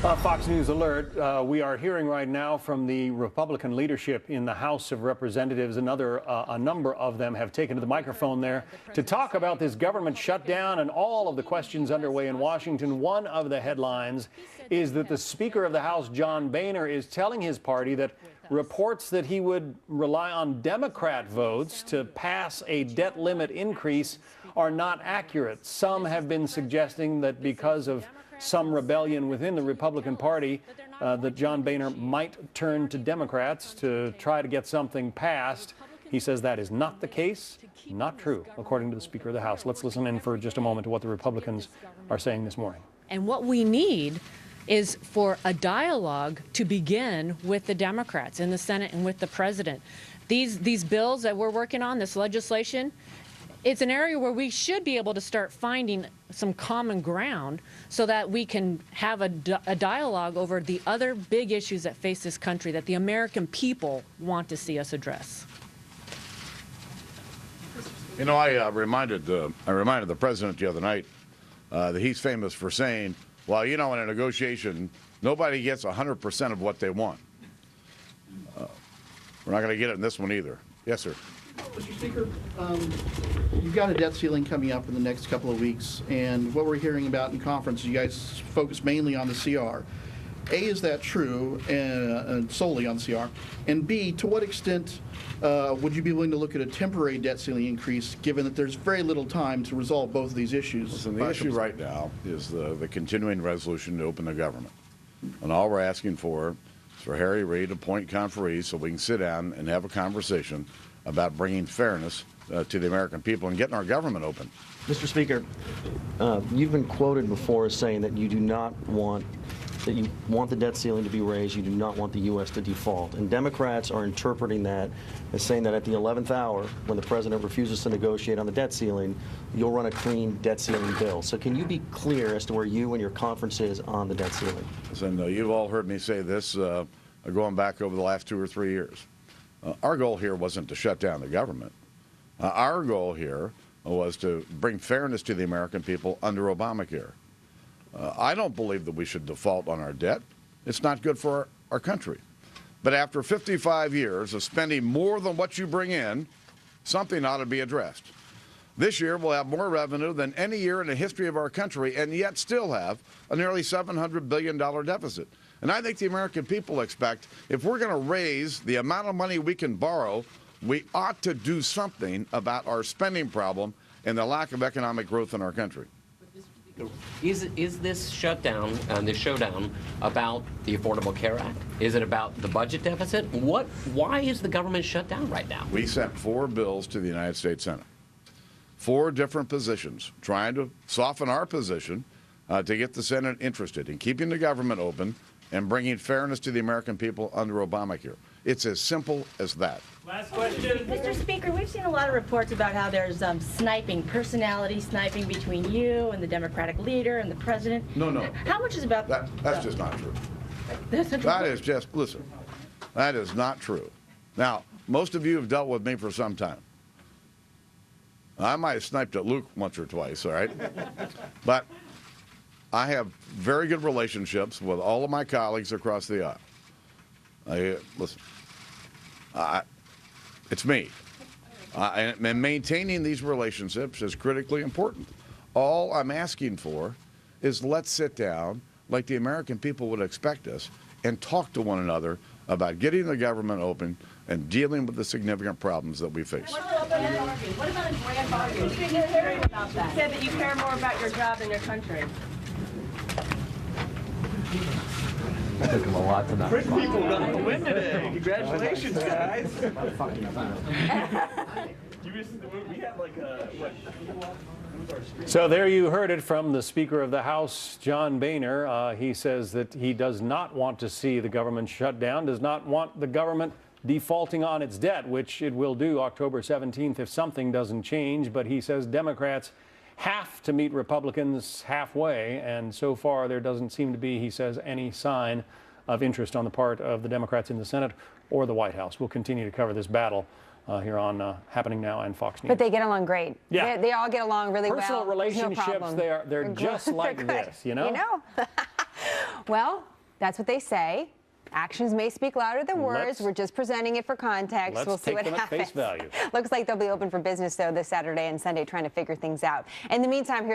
Fox News alert. We are hearing right now from the Republican leadership in the House of Representatives. A number of them have taken to the microphone there to talk about this government shutdown and all of the questions underway in Washington. One of the headlines is that the Speaker of the House, John Boehner, is telling his party that reports that he would rely on Democrat votes to pass a debt limit increase are not accurate. Some have been suggesting that because of some rebellion within the Republican Party, that John Boehner might turn to Democrats to try to get something passed. He says that is not the case, not true, according to the Speaker of the House. Let's listen in for just a moment to what the Republicans are saying this morning. And what we need is for a dialogue to begin with the Democrats in the Senate and with the president. These bills that we're working on, this legislation, it's an area where we should be able to start finding some common ground so that we can have a dialogue over the other big issues that face this country that the American people want to see us address. You know, I reminded the president the other night that he's famous for saying, well, you know, in a negotiation, nobody gets 100% of what they want. We're not going to get it in this one either. Yes, sir. Mr. Speaker, you've got a debt ceiling coming up in the next couple of weeks, and what we're hearing about in conference, you guys focus mainly on the CR. A, is that true, and solely on CR? And B, to what extent would you be willing to look at a temporary debt ceiling increase, given that there's very little time to resolve both of these issues? Listen, the issue right now is the continuing resolution to open the government. And all we're asking for is for Harry Reid to appoint conferees so we can sit down and have a conversation about bringing fairness to the American people and getting our government open. Mr. Speaker, you've been quoted before as saying that you do not want, that you want the debt ceiling to be raised, you do not want the U.S. to default. And Democrats are interpreting that as saying that at the 11th hour, when the president refuses to negotiate on the debt ceiling, you'll run a clean debt ceiling bill. So can you be clear as to where you and your conference is on the debt ceiling? Listen, you've all heard me say this going back over the last 2 or 3 years. Our goal here wasn't to shut down the government. Our goal here was to bring fairness to the American people under Obamacare. I don't believe that we should default on our debt. It's not good for our country. But after 55 years of spending more than what you bring in, something ought to be addressed. This year we'll have more revenue than any year in the history of our country and yet still have a nearly $700 billion deficit. And I think the American people expect, if we're going to raise the amount of money we can borrow, we ought to do something about our spending problem and the lack of economic growth in our country. Is this shutdown, this showdown, about the Affordable Care Act? Is it about the budget deficit? Why is the government shut down right now? We sent 4 bills to the United States Senate. 4 different positions, trying to soften our position to get the Senate interested in keeping the government open and bringing fairness to the American people under Obamacare. It's as simple as that. Last question. Mr. Speaker, we've seen a lot of reports about how there's personality sniping between you and the Democratic leader and the president. No. How much is about that? That's just not true. That is just, listen, that is not true. Now, most of you have dealt with me for some time. I might have sniped at Luke once or twice, all right? But I have very good relationships with all of my colleagues across the aisle. Listen, it's me. And maintaining these relationships is critically important. All I'm asking for is let's sit down like the American people would expect us and talk to one another about getting the government open and dealing with the significant problems that we face. What about a grand bargain? You didn't hear about that. You said that you care more about your job than your country. It took him a lot to not. Bring people got the win today. Congratulations, guys. You missed the movie. We had like what? So there you heard it from the Speaker of the House, John Boehner. He says that he does not want to see the government shut down, does not want the government defaulting on its debt, which it will do October 17th if something doesn't change. But he says Democrats have to meet Republicans halfway, and so far there doesn't seem to be, he says, any sign of interest on the part of the Democrats in the Senate or the White House. We'll continue to cover this battle here on Happening Now and Fox News. But they get along great. Yeah. They all get along really Personal well. relationships, no they're just like this, you know? Well, That's what they say. Actions may speak louder than words. Let's- We're just presenting it for context. let's We'll see take what them at happens. face value. Looks like they'll be open for business, though, this Saturday and Sunday, trying to figure things out. In the meantime, here